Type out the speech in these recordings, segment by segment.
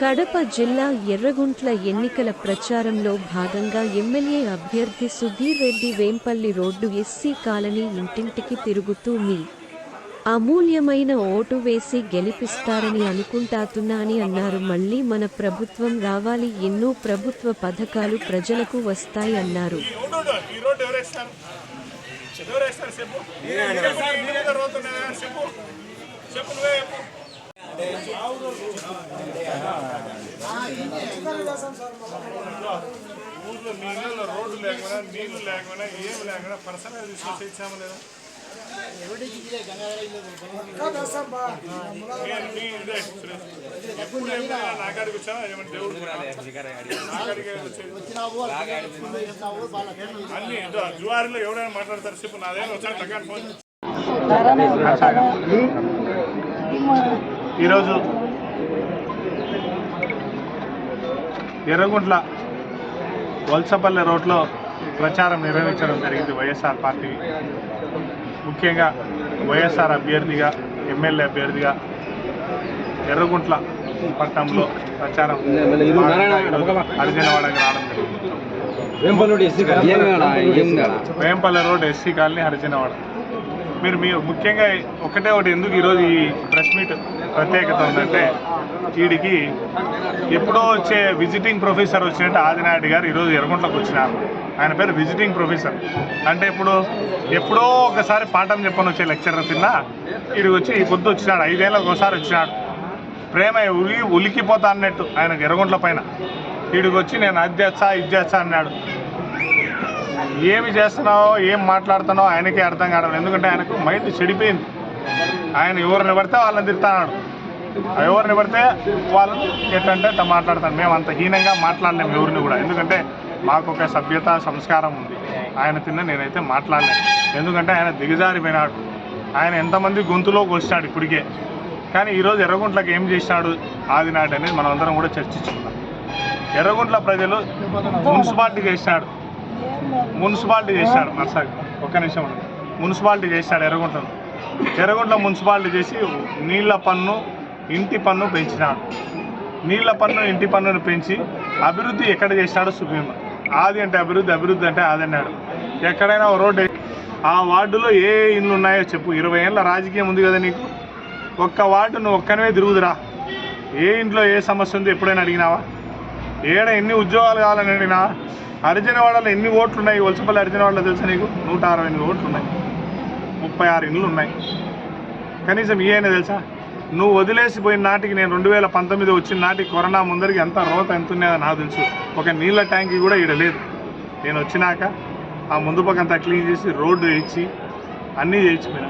కడప జిల్లా ఎర్రగుంట్ల ఎన్నికల ప్రచారంలో భాగంగా ఎమ్మెల్యే అభ్యర్థి Sudheer Reddy Vempalli road SC colony ఇంటింటికి తిరుగుతూ మీ అమూల్యమైన ఓటు వేసి గెలిపిస్తారని అనుకుంటాతున్నా అన్నారు. మళ్లీ మన ప్రభుత్వం రావాలి, ఎన్నో ప్రభుత్వ పథకాలు ప్రజలకు వస్తాయి అన్నారు. ఊర్లో మీ ఇళ్ళలో రోడ్డు లేకుండా నీళ్లు లేకుండా ఏమి లేకుండా పర్సనల్ తీసుకొచ్చి ఇచ్చాము లేదా ఎప్పుడు నాకాడికి వచ్చావా ఏమంటే దేవుడు అన్ని జువారిలో ఎవరైనా మాట్లాడతారు చెప్పు నాదేమో వచ్చాను టకాని ఫోన్. ఈరోజు ఎర్రగుంట్ల వలసపల్లె రోడ్లో ప్రచారం నిర్వహించడం జరిగింది. వైఎస్ఆర్ పార్టీ ముఖ్యంగా వైఎస్ఆర్ అభ్యర్థిగా ఎమ్మెల్యే అభ్యర్థిగా ఎర్రగుంట్ల పట్టణంలో ప్రచారం హరిజనవాడకి రావడం జరిగింది. Vempalle road SC colony Harijanawada. మీరు ముఖ్యంగా ఒకటి ఎందుకు ఈరోజు ఈ ప్రెస్ మీట్ ప్రత్యేకత ఉందంటే, వీడికి ఎప్పుడో వచ్చే విజిటింగ్ ప్రొఫెసర్ వచ్చినట్టు ఆదినాయుడు గారు ఈరోజు ఎర్రగుంట్లకు వచ్చినారు. ఆయన పేరు విజిటింగ్ ప్రొఫెసర్. అంటే ఎప్పుడో ఒకసారి పాఠం చెప్పని వచ్చే లెక్చరర్ తిన్నా వీడికి వచ్చి ఈ పొద్దు వచ్చినాడు, 5 ఏళ్ళకి ఒకసారి వచ్చినాడు. ప్రేమ ఉలికిపోతా అన్నట్టు ఆయనకు ఎర్రగుంట్ల పైన. వీడికి వచ్చి నేను అది చేస్తా ఇది చేస్తా అన్నాడు. ఏమి చేస్తున్నావో ఏం మాట్లాడుతున్నావో ఆయనకే అర్థం కావడం. ఎందుకంటే ఆయనకు మైండ్ చెడిపోయింది. ఆయన ఎవరిని పడితే వాళ్ళని తిడతాడు, ఎవరిని పడితే వాళ్ళని ఎట్టంటే అట్లా మాట్లాడతాను. మేము అంత హీనంగా మాట్లాడలేము ఎవరిని కూడా. ఎందుకంటే మాకు ఒక సభ్యత సంస్కారం ఉంది. ఆయన నేనైతే మాట్లాడలేను. ఎందుకంటే ఆయన దిగజారిపోయినాడు. ఆయన ఎంతమంది గొంతులోకి వచ్చినాడు ఇప్పటికే. కానీ ఈరోజు ఎర్రగుంట్లకు ఏం చేసినాడు ఆదినాయుడు అనేది మనం అందరం కూడా చర్చించుకున్నాం. ఎర్రగుంట్ల ప్రజలు మున్సిపాలిటీ చేసినాడు నర్సాగ్ ఒక్క నిమిషం మున్సిపాలిటీ చేసినాడు ఎర్రగుంట్ల మున్సిపాలిటీ చేసి నీళ్ల పన్ను ఇంటి పన్ను పెంచినాడు. నీళ్ల పన్ను ఇంటి పన్నును పెంచి అభివృద్ధి ఎక్కడ చేసినాడో సుప్రీం. ఆది అంటే అభివృద్ధి అంటే ఆదన్నాడు. ఎక్కడైనా రోడ్డు ఆ వార్డులో ఏ ఇండ్లు ఉన్నాయో చెప్పు. 20 ఏళ్ళ రాజకీయం ఉంది కదా నీకు. ఒక్క వార్డు నువ్వు ఒక్కనే తిరుగుదురా. ఏ ఇంట్లో ఏ సమస్య ఉందో ఎప్పుడైనా అడిగినావా? ఏడ ఎన్ని ఉద్యోగాలు కావాలని అడిగినావా? హరిజనవాడలో ఎన్ని ఓట్లు ఉన్నాయి? వలసపల్లి హరిజనవాడలో తెలుసా నీకు? 168 ఓట్లు ఉన్నాయి, 36 ఇండ్లు ఉన్నాయి. కనీసం అయినా తెలుసా? నువ్వు వదిలేసిపోయిన నాటికి, నేను 2019 వచ్చిన నాటికి కరోనా ముందరికి ఎంత రోత ఎంత ఉన్నదో నాకు తెలుసు. ఒక నీళ్ళ ట్యాంకీ కూడా ఈడ లేదు. నేను వచ్చినాక ఆ ముందు పక్కంతా క్లీన్ చేసి రోడ్డు వేయించి అన్నీ చేయించిపోయినా.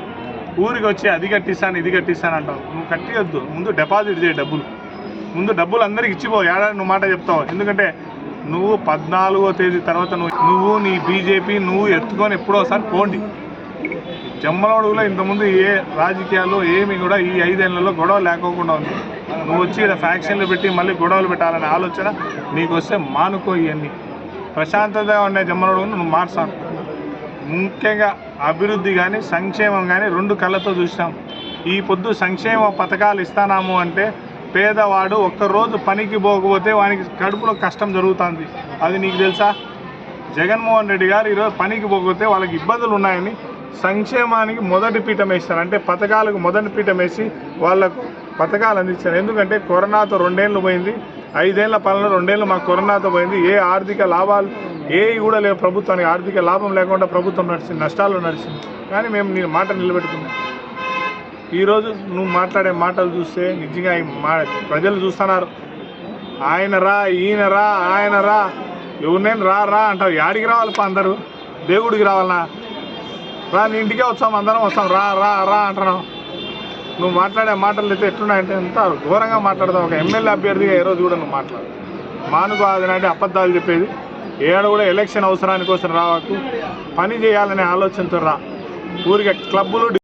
ఊరికి వచ్చి అది కట్టిస్తాను ఇది కట్టిస్తాను అంటావు. నువ్వు కట్టియొద్దు, ముందు డిపాజిట్ చేయి డబ్బులు అందరికి ఇచ్చిపో. ఏడాది నువ్వు మాట చెప్తావు. ఎందుకంటే నువ్వు 14వ తేదీ తర్వాత నువ్వు నీ బీజేపీ నువ్వు ఎత్తుకొని ఎప్పుడోసారి పోండి. జమ్మలమడుగులో ఇంతకుముందు ఏ రాజకీయాల్లో ఏమి కూడా ఈ 5 ఏళ్లలో గొడవ లేకోకుండా ఉంది. నువ్వు వచ్చి ఇక్కడ ఫ్యాక్షన్లు పెట్టి మళ్ళీ గొడవలు పెట్టాలనే ఆలోచన నీకు వస్తే మానుకో. ఇవన్నీ ప్రశాంతతగా ఉండే జమ్మలమడుగును నువ్వు మార్చాను. ముఖ్యంగా అభివృద్ధి కానీ సంక్షేమం కానీ 2 కళ్ళతో చూసినాం. ఈ పొద్దు సంక్షేమ పథకాలు ఇస్తానాము అంటే పేదవాడు ఒక్కరోజు పనికి పోకపోతే వానికి కడుపులో కష్టం జరుగుతుంది. అది నీకు తెలుసా? జగన్మోహన్ రెడ్డి గారు ఈరోజు పనికి పోకపోతే వాళ్ళకి ఇబ్బందులు ఉన్నాయని సంక్షేమానికి మొదటి పీఠం వేస్తారు. అంటే పథకాలకు మొదటి పీఠం వేసి వాళ్లకు పథకాలు అందించారు. ఎందుకంటే కరోనాతో 2 ఏళ్ళు పోయింది. 5 ఏళ్ల పాలన 2 ఏళ్ళు మాకు కరోనాతో పోయింది. ఏ ఆర్థిక లాభాలు ఏవి కూడా లేవు. ప్రభుత్వానికి ఆర్థిక లాభం లేకుండా ప్రభుత్వం నడిచింది, నష్టాలు నడిచింది. కానీ మేము నీ మాట నిలబెట్టుకున్నాం. ఈరోజు నువ్వు మాట్లాడే మాటలు చూస్తే నిజంగా ప్రజలు చూస్తున్నారు. ఆయన రా ఈయన రా ఆయన రా ఎవరినైనా రా అంటావు. యాడికి రావాలప్ప? అందరూ దేవుడికి రావాలన్నా? రా, నీ ఇంటికే వస్తాం, అందరం వస్తాం, రా అంటున్నావు. నువ్వు మాట్లాడే మాటలు అయితే ఎట్లున్నాయంటే ఎంత ఘోరంగా మాట్లాడతావు. ఒక ఎమ్మెల్యే అభ్యర్థిగా ఈరోజు కూడా నువ్వు మాట్లాడు. మానుకో అదినంటే అబద్ధాలు చెప్పేది. ఏడ కూడా ఎలక్షన్ అవసరానికి కోసం రావకు. పని చేయాలనే ఆలోచనతో రా. ఊరికే క్లబ్బులు